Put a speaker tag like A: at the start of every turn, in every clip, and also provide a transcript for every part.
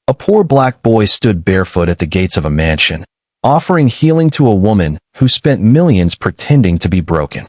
A: A poor black boy stood barefoot at the gates of a mansion, offering healing to a woman who spent millions pretending to be broken.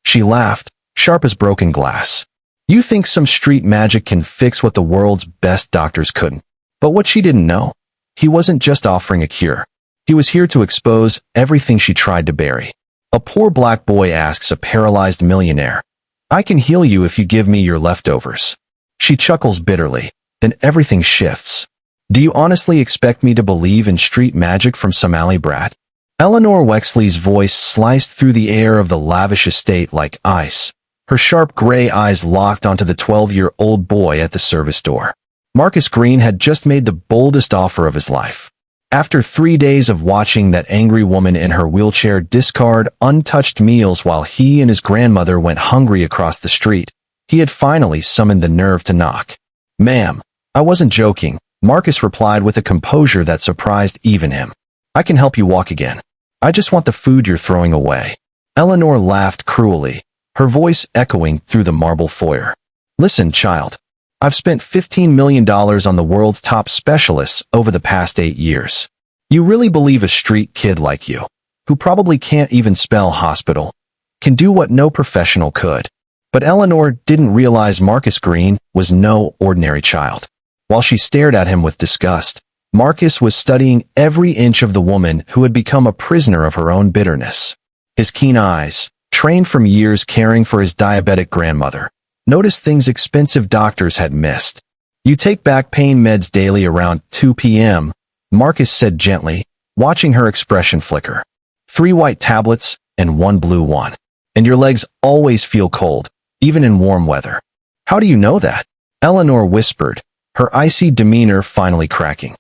A: She laughed, sharp as broken glass. You think some street magic can fix what the world's best doctors couldn't. But what she didn't know, he wasn't just offering a cure. He was here to expose everything she tried to bury. A poor black boy asks a paralyzed millionaire, "I can heal you if you give me your leftovers." She chuckles bitterly. Then everything shifts. "Do you honestly expect me to believe in street magic from some alley brat?" Eleanor Wexley's voice sliced through the air of the lavish estate like ice. Her sharp gray eyes locked onto the 12-year-old boy at the service door. Marcus Green had just made the boldest offer of his life. After 3 days of watching that angry woman in her wheelchair discard untouched meals while he and his grandmother went hungry across the street, he had finally summoned the nerve to knock. "Ma'am, I wasn't joking," Marcus replied with a composure that surprised even him. "I can help you walk again. I just want the food you're throwing away." Eleanor laughed cruelly, her voice echoing through the marble foyer. "Listen, child. I've spent $15 million on the world's top specialists over the past 8 years. You really believe a street kid like you, who probably can't even spell hospital, can do what no professional could?" But Eleanor didn't realize Marcus Green was no ordinary child. While she stared at him with disgust, Marcus was studying every inch of the woman who had become a prisoner of her own bitterness. His keen eyes, trained from years caring for his diabetic grandmother, noticed things expensive doctors had missed. "You take back pain meds daily around 2 p.m., Marcus said gently, watching her expression flicker. "3 white tablets and 1 blue one. And your legs always feel cold, even in warm weather." "How do you know that?" Eleanor whispered, her icy demeanor finally cracking.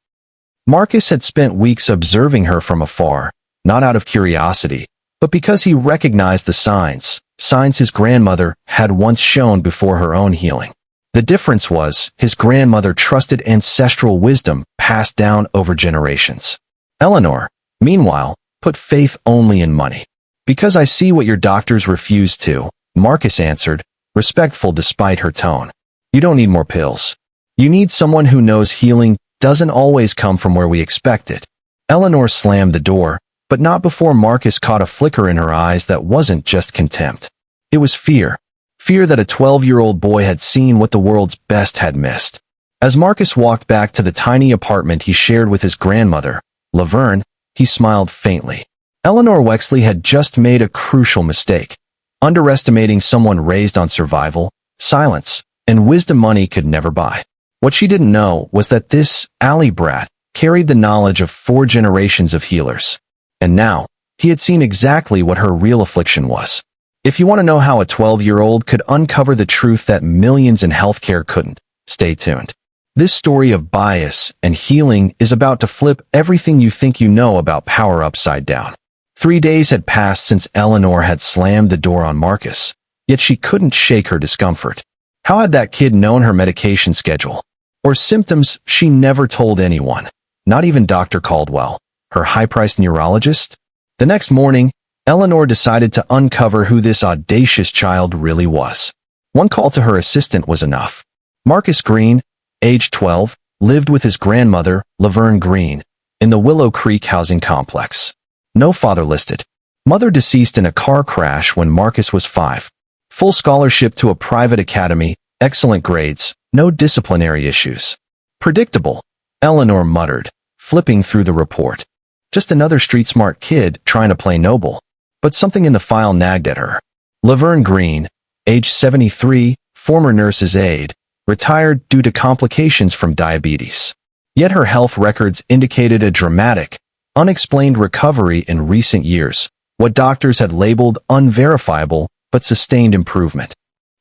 A: Marcus had spent weeks observing her from afar, not out of curiosity, but because he recognized the signs his grandmother had once shown before her own healing. The difference was his grandmother trusted ancestral wisdom passed down over generations. Eleanor, meanwhile, put faith only in money. "Because I see what your doctors refuse to," Marcus answered, respectful despite her tone. "You don't need more pills. You need someone who knows healing doesn't always come from where we expect it." Eleanor slammed the door, but not before Marcus caught a flicker in her eyes that wasn't just contempt. It was fear. Fear that a 12-year-old boy had seen what the world's best had missed. As Marcus walked back to the tiny apartment he shared with his grandmother, Laverne, he smiled faintly. Eleanor Wexley had just made a crucial mistake, underestimating someone raised on survival, silence, and wisdom money could never buy. What she didn't know was that this alley brat carried the knowledge of 4 generations of healers. And now, he had seen exactly what her real affliction was. If you want to know how a 12-year-old could uncover the truth that millions in healthcare couldn't, stay tuned. This story of bias and healing is about to flip everything you think you know about power upside down. 3 days had passed since Eleanor had slammed the door on Marcus, yet she couldn't shake her discomfort. How had that kid known her medication schedule? Or symptoms she never told anyone, not even Dr. Caldwell, her high-priced neurologist? The next morning, Eleanor decided to uncover who this audacious child really was. One call to her assistant was enough. Marcus Green, age 12, lived with his grandmother, Laverne Green, in the Willow Creek housing complex. No father listed. Mother deceased in a car crash when Marcus was 5. Full scholarship to a private academy, excellent grades, no disciplinary issues. "Predictable," Eleanor muttered, flipping through the report. Just another street-smart kid trying to play noble. But something in the file nagged at her. Laverne Green, age 73, former nurse's aide, retired due to complications from diabetes. Yet her health records indicated a dramatic, unexplained recovery in recent years, what doctors had labeled unverifiable but sustained improvement.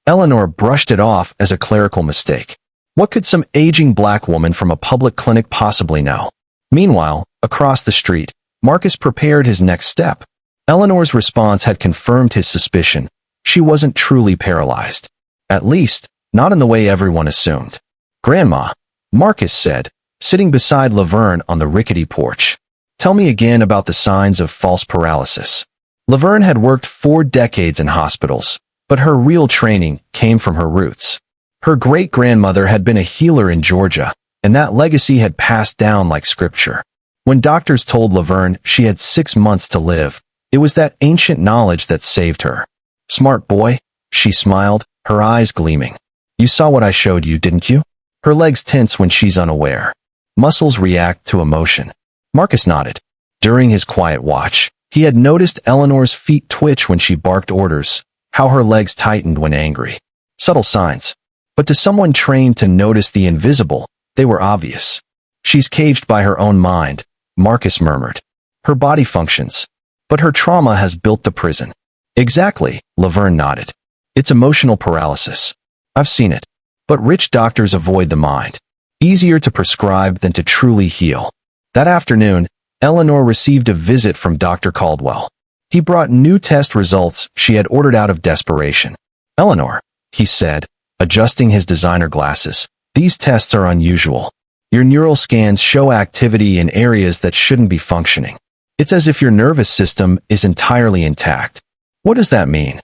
A: Eleanor brushed it off as a clerical mistake. What could some aging black woman from a public clinic possibly know? Meanwhile, across the street, Marcus prepared his next step. Eleanor's response had confirmed his suspicion. She wasn't truly paralyzed. At least, not in the way everyone assumed. "Grandma," Marcus said, sitting beside Laverne on the rickety porch. "Tell me again about the signs of false paralysis." Laverne had worked 4 decades in hospitals, but her real training came from her roots. Her great-grandmother had been a healer in Georgia, and that legacy had passed down like scripture. When doctors told Laverne she had 6 months to live, it was that ancient knowledge that saved her. "Smart boy," she smiled, her eyes gleaming. "You saw what I showed you, didn't you?" Her legs tense when she's unaware. Muscles react to emotion. Marcus nodded. During his quiet watch, he had noticed Eleanor's feet twitch when she barked orders, how her legs tightened when angry. Subtle signs. But to someone trained to notice the invisible, they were obvious. "She's caged by her own mind," Marcus murmured. "Her body functions, but her trauma has built the prison." "Exactly," Laverne nodded. "It's emotional paralysis. I've seen it. But rich doctors avoid the mind. Easier to prescribe than to truly heal." That afternoon, Eleanor received a visit from Dr. Caldwell. He brought new test results she had ordered out of desperation. "Eleanor," he said, adjusting his designer glasses, "these tests are unusual. Your neural scans show activity in areas that shouldn't be functioning. It's as if your nervous system is entirely intact." "What does that mean?"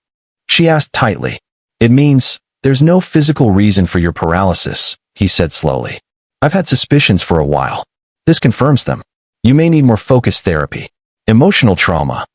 A: she asked tightly. "It means there's no physical reason for your paralysis," he said slowly. "I've had suspicions for a while. This confirms them. You may need more focused therapy." "Emotional trauma.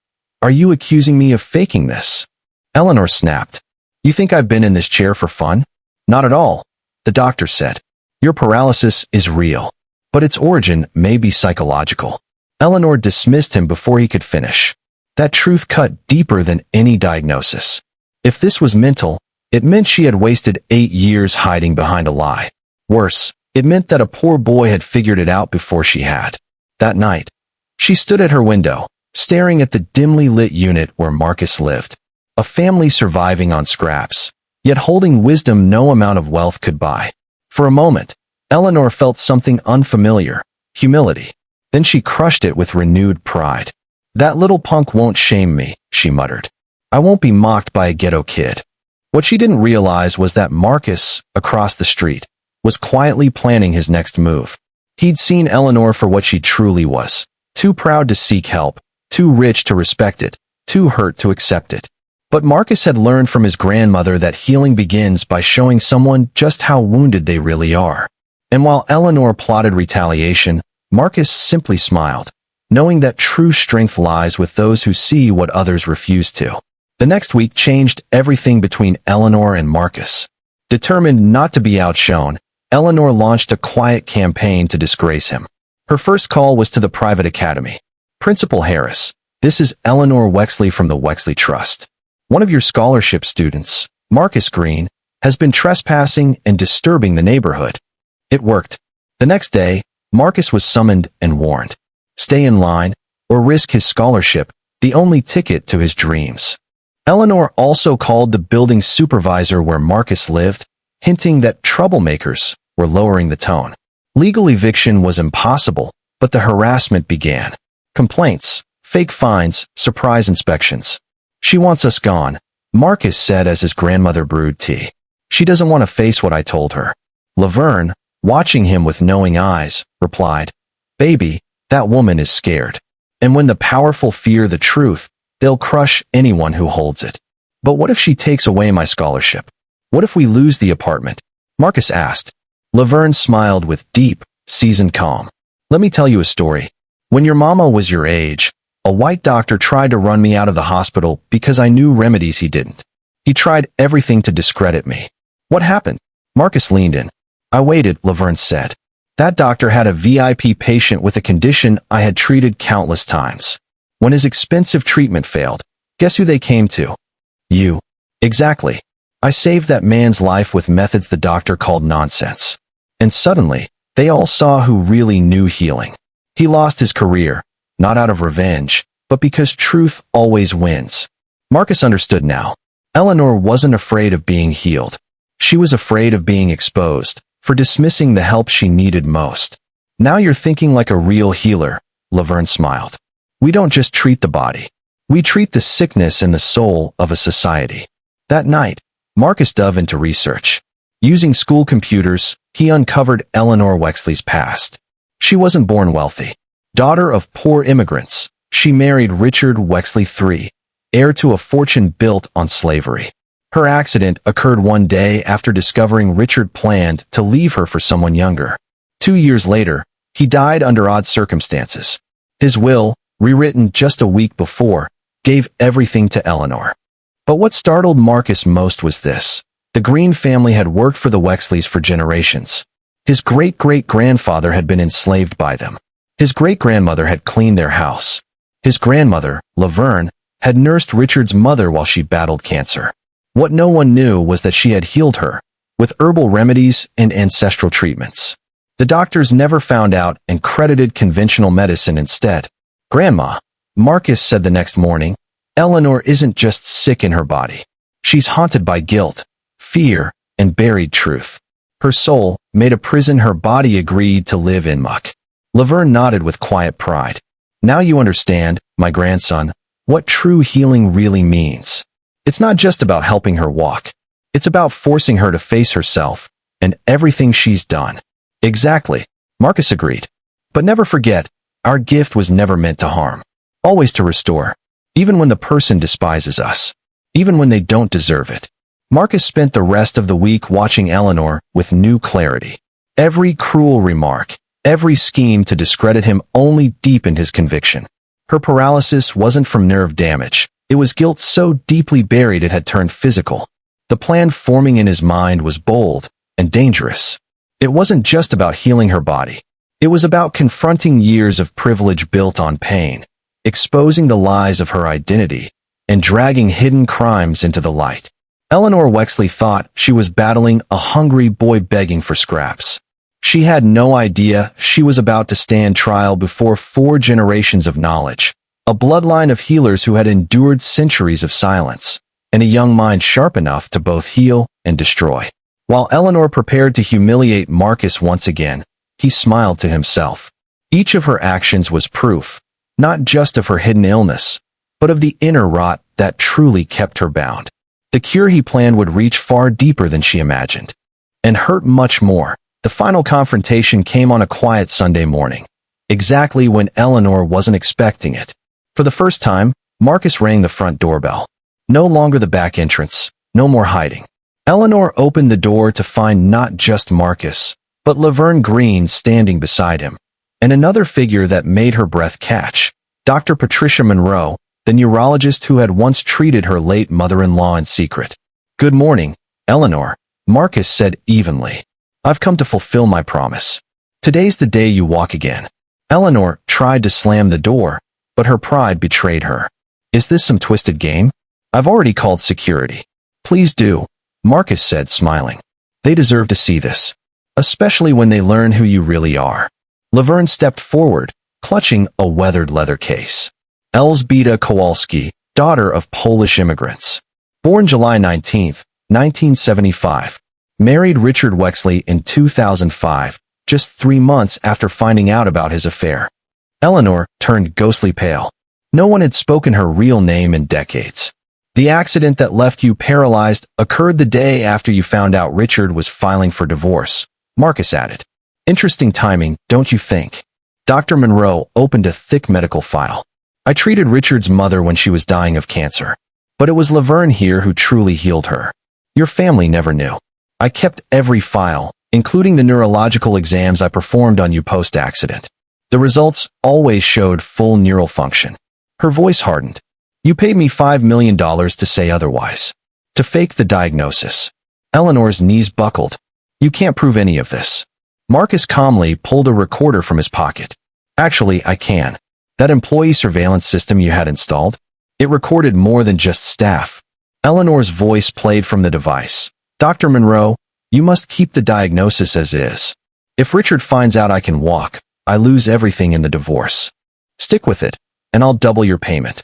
A: Are you accusing me of faking this?" Eleanor snapped. "You think I've been in this chair for fun?" "Not at all," the doctor said. "Your paralysis is real, but its origin may be psychological." Eleanor dismissed him before he could finish. That truth cut deeper than any diagnosis. If this was mental, it meant she had wasted 8 years hiding behind a lie. Worse, it meant that a poor boy had figured it out before she had. That night, she stood at her window, staring at the dimly lit unit where Marcus lived. A family surviving on scraps, yet holding wisdom no amount of wealth could buy. For a moment, Eleanor felt something unfamiliar, humility. Then she crushed it with renewed pride. "That little punk won't shame me," she muttered. "I won't be mocked by a ghetto kid." What she didn't realize was that Marcus, across the street, was quietly planning his next move. He'd seen Eleanor for what she truly was, too proud to seek help, too rich to respect it, too hurt to accept it. But Marcus had learned from his grandmother that healing begins by showing someone just how wounded they really are. And while Eleanor plotted retaliation, Marcus simply smiled, knowing that true strength lies with those who see what others refuse to. The next week changed everything between Eleanor and Marcus. Determined not to be outshone, Eleanor launched a quiet campaign to disgrace him. Her first call was to the private academy. "Principal Harris, this is Eleanor Wexley from the Wexley Trust. One of your scholarship students, Marcus Green, has been trespassing and disturbing the neighborhood." It worked. The next day, Marcus was summoned and warned. Stay in line, or risk his scholarship, the only ticket to his dreams. Eleanor also called the building supervisor where Marcus lived, hinting that troublemakers were lowering the tone. Legal eviction was impossible, but the harassment began. Complaints, fake fines, surprise inspections. "She wants us gone," Marcus said as his grandmother brewed tea. "She doesn't want to face what I told her." Laverne, watching him with knowing eyes, replied, "Baby, that woman is scared. And when the powerful fear the truth, they'll crush anyone who holds it." "But what if she takes away my scholarship? What if we lose the apartment?" Marcus asked. Laverne smiled with deep, seasoned calm. "Let me tell you a story. When your mama was your age, a white doctor tried to run me out of the hospital because I knew remedies he didn't. He tried everything to discredit me." "What happened?" Marcus leaned in. "I waited," Laverne said. "That doctor had a VIP patient with a condition I had treated countless times. When his expensive treatment failed, guess who they came to? You." "Exactly. I saved that man's life with methods the doctor called nonsense. And suddenly, they all saw who really knew healing. He lost his career, not out of revenge, but because truth always wins." Marcus understood now. Eleanor wasn't afraid of being healed. She was afraid of being exposed, for dismissing the help she needed most. "Now you're thinking like a real healer," Laverne smiled. "We don't just treat the body. We treat the sickness and the soul of a society." That night, Marcus dove into research. Using school computers, he uncovered Eleanor Wexley's past. She wasn't born wealthy. Daughter of poor immigrants, she married Richard Wexley III, heir to a fortune built on slavery. Her accident occurred one day after discovering Richard planned to leave her for someone younger. 2 years later, he died under odd circumstances. His will, rewritten just a week before, gave everything to Eleanor. But what startled Marcus most was this. The Green family had worked for the Wexleys for generations. His great-great-grandfather had been enslaved by them. His great-grandmother had cleaned their house. His grandmother, Laverne, had nursed Richard's mother while she battled cancer. What no one knew was that she had healed her, with herbal remedies and ancestral treatments. The doctors never found out and credited conventional medicine instead. "Grandma," Marcus said the next morning, "Eleanor isn't just sick in her body. She's haunted by guilt, fear, and buried truth. Her soul, made a prison her body agreed to live in muck." Laverne nodded with quiet pride. "Now you understand, my grandson, what true healing really means. It's not just about helping her walk. It's about forcing her to face herself and everything she's done." "Exactly," Marcus agreed. "But never forget, our gift was never meant to harm. Always to restore. Even when the person despises us. Even when they don't deserve it." Marcus spent the rest of the week watching Eleanor with new clarity. Every cruel remark, every scheme to discredit him only deepened his conviction. Her paralysis wasn't from nerve damage. It was guilt so deeply buried it had turned physical. The plan forming in his mind was bold and dangerous. It wasn't just about healing her body. It was about confronting years of privilege built on pain, exposing the lies of her identity, and dragging hidden crimes into the light. Eleanor Wexley thought she was battling a hungry boy begging for scraps. She had no idea she was about to stand trial before 4 generations of knowledge, a bloodline of healers who had endured centuries of silence, and a young mind sharp enough to both heal and destroy. While Eleanor prepared to humiliate Marcus once again, he smiled to himself. Each of her actions was proof, not just of her hidden illness, but of the inner rot that truly kept her bound. The cure he planned would reach far deeper than she imagined, and hurt much more. The final confrontation came on a quiet Sunday morning, exactly when Eleanor wasn't expecting it. For the first time, Marcus rang the front doorbell. No longer the back entrance, no more hiding. Eleanor opened the door to find not just Marcus, but Laverne Green standing beside him, and another figure that made her breath catch, Dr. Patricia Monroe, the neurologist who had once treated her late mother-in-law in secret. "Good morning, Eleanor," Marcus said evenly. "I've come to fulfill my promise. Today's the day you walk again." Eleanor tried to slam the door, but her pride betrayed her. "Is this some twisted game? I've already called security." "Please do," Marcus said, smiling. "They deserve to see this, especially when they learn who you really are." Laverne stepped forward, clutching a weathered leather case. Elżbieta Kowalski, daughter of Polish immigrants. Born July 19, 1975. Married Richard Wexley in 2005, just 3 months after finding out about his affair. Eleanor turned ghostly pale. No one had spoken her real name in decades. "The accident that left you paralyzed occurred the day after you found out Richard was filing for divorce," Marcus added. "Interesting timing, don't you think?" Dr. Monroe opened a thick medical file. "I treated Richard's mother when she was dying of cancer, but it was Laverne here who truly healed her. Your family never knew. I kept every file, including the neurological exams I performed on you post-accident. The results always showed full neural function." Her voice hardened. "You paid me $5 million to say otherwise. To fake the diagnosis." Eleanor's knees buckled. "You can't prove any of this." Marcus calmly pulled a recorder from his pocket. "Actually, I can. That employee surveillance system you had installed, it recorded more than just staff." Eleanor's voice played from the device. "Dr. Monroe, you must keep the diagnosis as is. If Richard finds out I can walk, I lose everything in the divorce. Stick with it, and I'll double your payment."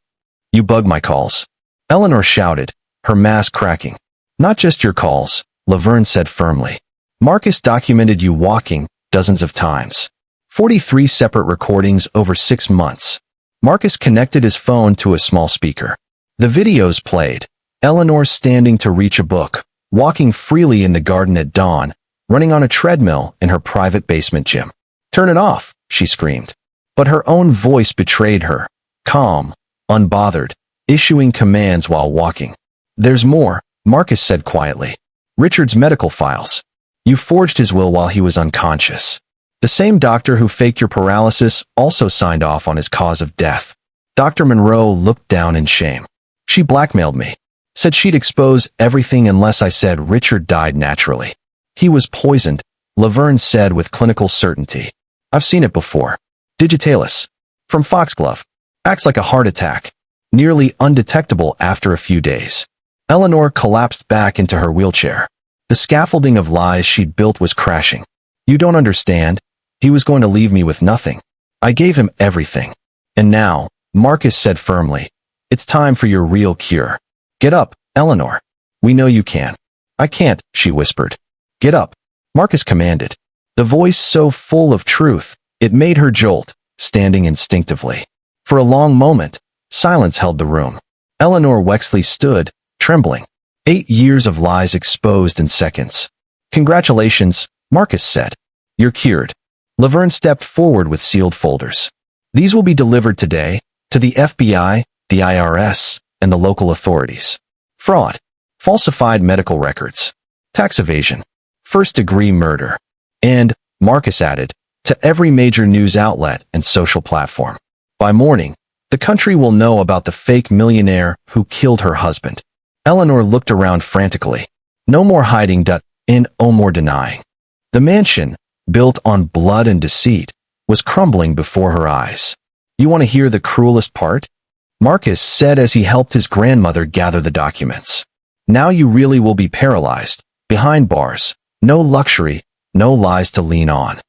A: "You bug my calls," Eleanor shouted, her mask cracking. "Not just your calls," Laverne said firmly. "Marcus documented you walking dozens of times. 43 separate recordings over 6 months." Marcus connected his phone to a small speaker. The videos played. Eleanor standing to reach a book, walking freely in the garden at dawn, running on a treadmill in her private basement gym. "Turn it off," she screamed. But her own voice betrayed her, calm, unbothered, issuing commands while walking. "There's more," Marcus said quietly. "Richard's medical files. You forged his will while he was unconscious. The same doctor who faked your paralysis also signed off on his cause of death. Dr. Monroe looked down in shame. She blackmailed me. Said she'd expose everything unless I said Richard died naturally. He was poisoned, Laverne said with clinical certainty. I've seen it before. Digitalis. From Foxglove. Acts like a heart attack. Nearly undetectable after a few days. Eleanor collapsed back into her wheelchair. The scaffolding of lies she'd built was crashing. You don't understand. He was going to leave me with nothing. I gave him everything. And now, Marcus said firmly, it's time for your real cure. Get up, Eleanor. We know you can. I can't, she whispered. Get up, Marcus commanded. The voice so full of truth, it made her jolt, standing instinctively. For a long moment, silence held the room. Eleanor Wexley stood, trembling. 8 years of lies exposed in seconds. Congratulations, Marcus said. You're cured. Laverne stepped forward with sealed folders. These will be delivered today, to the FBI, the IRS, and the local authorities. Fraud. Falsified medical records. Tax evasion. First-degree murder. And, Marcus added, to every major news outlet and social platform. By morning, the country will know about the fake millionaire who killed her husband. Eleanor looked around frantically. No more hiding and no more denying. The mansion, built on blood and deceit, was crumbling before her eyes. You want to hear the cruelest part? Marcus said as he helped his grandmother gather the documents. Now you really will be paralyzed, behind bars, no luxury, no lies to lean on.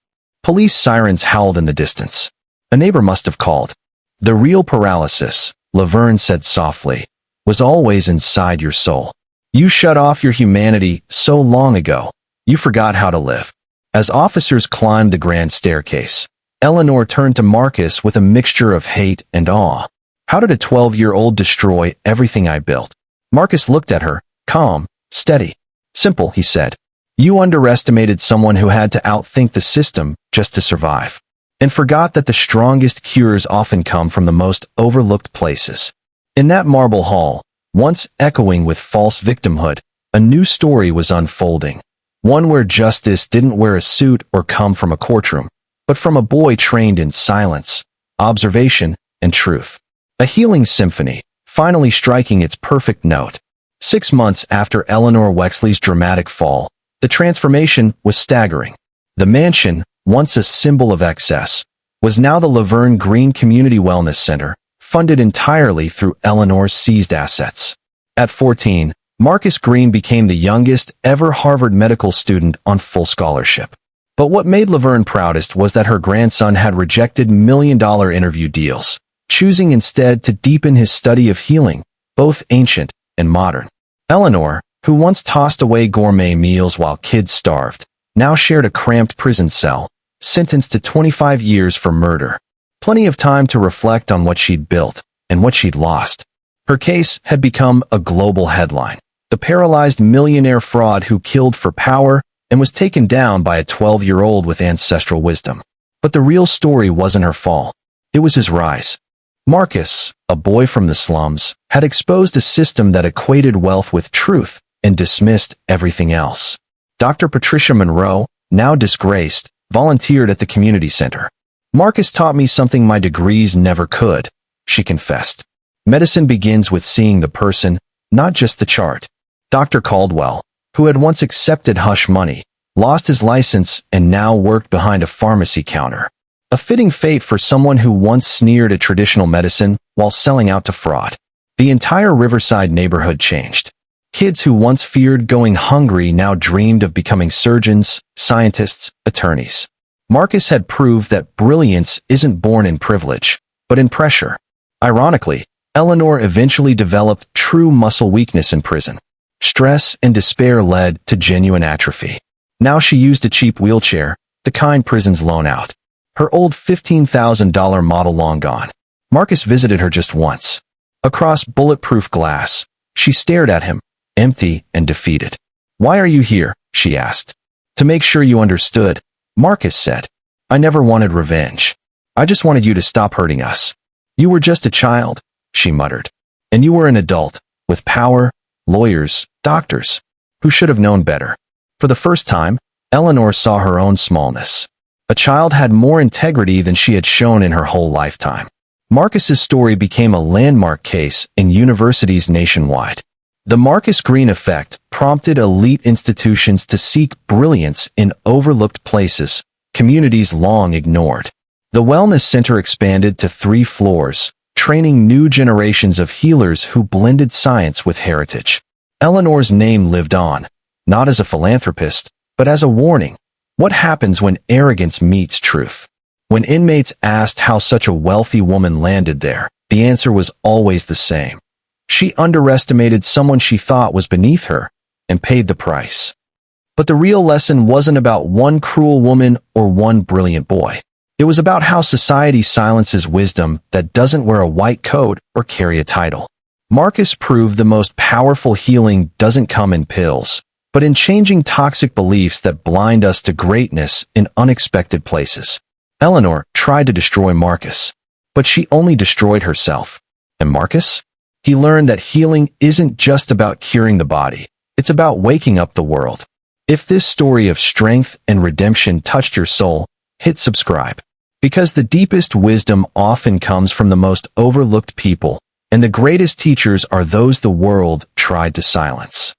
A: Police sirens howled in the distance. A neighbor must have called. The real paralysis, Laverne said softly, was always inside your soul. You shut off your humanity so long ago, you forgot how to live. As officers climbed the grand staircase, Eleanor turned to Marcus with a mixture of hate and awe. How did a 12-year-old destroy everything I built? Marcus looked at her, calm, steady. Simple, he said. You underestimated someone who had to outthink the system just to survive. And forgot that the strongest cures often come from the most overlooked places. In that marble hall, once echoing with false victimhood, a new story was unfolding. One where justice didn't wear a suit or come from a courtroom, but from a boy trained in silence, observation, and truth. A healing symphony, finally striking its perfect note. 6 months after Eleanor Wexley's dramatic fall, the transformation was staggering. The mansion, once a symbol of excess, was now the Laverne Green Community Wellness Center, funded entirely through Eleanor's seized assets. At 14, Marcus Green became the youngest ever Harvard medical student on full scholarship. But what made Laverne proudest was that her grandson had rejected million-dollar interview deals, choosing instead to deepen his study of healing, both ancient and modern. Eleanor, who once tossed away gourmet meals while kids starved, now shared a cramped prison cell, sentenced to 25 years for murder. Plenty of time to reflect on what she'd built and what she'd lost. Her case had become a global headline. The paralyzed millionaire fraud who killed for power and was taken down by a 12-year-old with ancestral wisdom. But the real story wasn't her fall. It was his rise. Marcus, a boy from the slums, had exposed a system that equated wealth with truth and dismissed everything else. Dr. Patricia Monroe, now disgraced, volunteered at the community center. Marcus taught me something my degrees never could, she confessed. Medicine begins with seeing the person, not just the chart. Dr. Caldwell, who had once accepted hush money, lost his license and now worked behind a pharmacy counter. A fitting fate for someone who once sneered at traditional medicine while selling out to fraud. The entire Riverside neighborhood changed. Kids who once feared going hungry now dreamed of becoming surgeons, scientists, attorneys. Marcus had proved that brilliance isn't born in privilege, but in pressure. Ironically, Eleanor eventually developed true muscle weakness in prison. Stress and despair led to genuine atrophy. Now she used a cheap wheelchair, the kind prisons loan out. Her old $15,000 model long gone. Marcus visited her just once. Across bulletproof glass, she stared at him, empty and defeated. "Why are you here?" she asked. "To make sure you understood," Marcus said. "I never wanted revenge. I just wanted you to stop hurting us. You were just a child," she muttered. "And you were an adult, with power, lawyers, doctors, who should have known better." For the first time, Eleanor saw her own smallness. A child had more integrity than she had shown in her whole lifetime. Marcus's story became a landmark case in universities nationwide. The Marcus Green effect prompted elite institutions to seek brilliance in overlooked places, communities long ignored. The Wellness Center expanded to 3 floors, training new generations of healers who blended science with heritage. Eleanor's name lived on, not as a philanthropist, but as a warning. What happens when arrogance meets truth? When inmates asked how such a wealthy woman landed there, the answer was always the same. She underestimated someone she thought was beneath her and paid the price. But the real lesson wasn't about one cruel woman or one brilliant boy. It was about how society silences wisdom that doesn't wear a white coat or carry a title. Marcus proved the most powerful healing doesn't come in pills, but in changing toxic beliefs that blind us to greatness in unexpected places. Eleanor tried to destroy Marcus, but she only destroyed herself. And Marcus? He learned that healing isn't just about curing the body, it's about waking up the world. If this story of strength and redemption touched your soul, hit subscribe. Because the deepest wisdom often comes from the most overlooked people, and the greatest teachers are those the world tried to silence.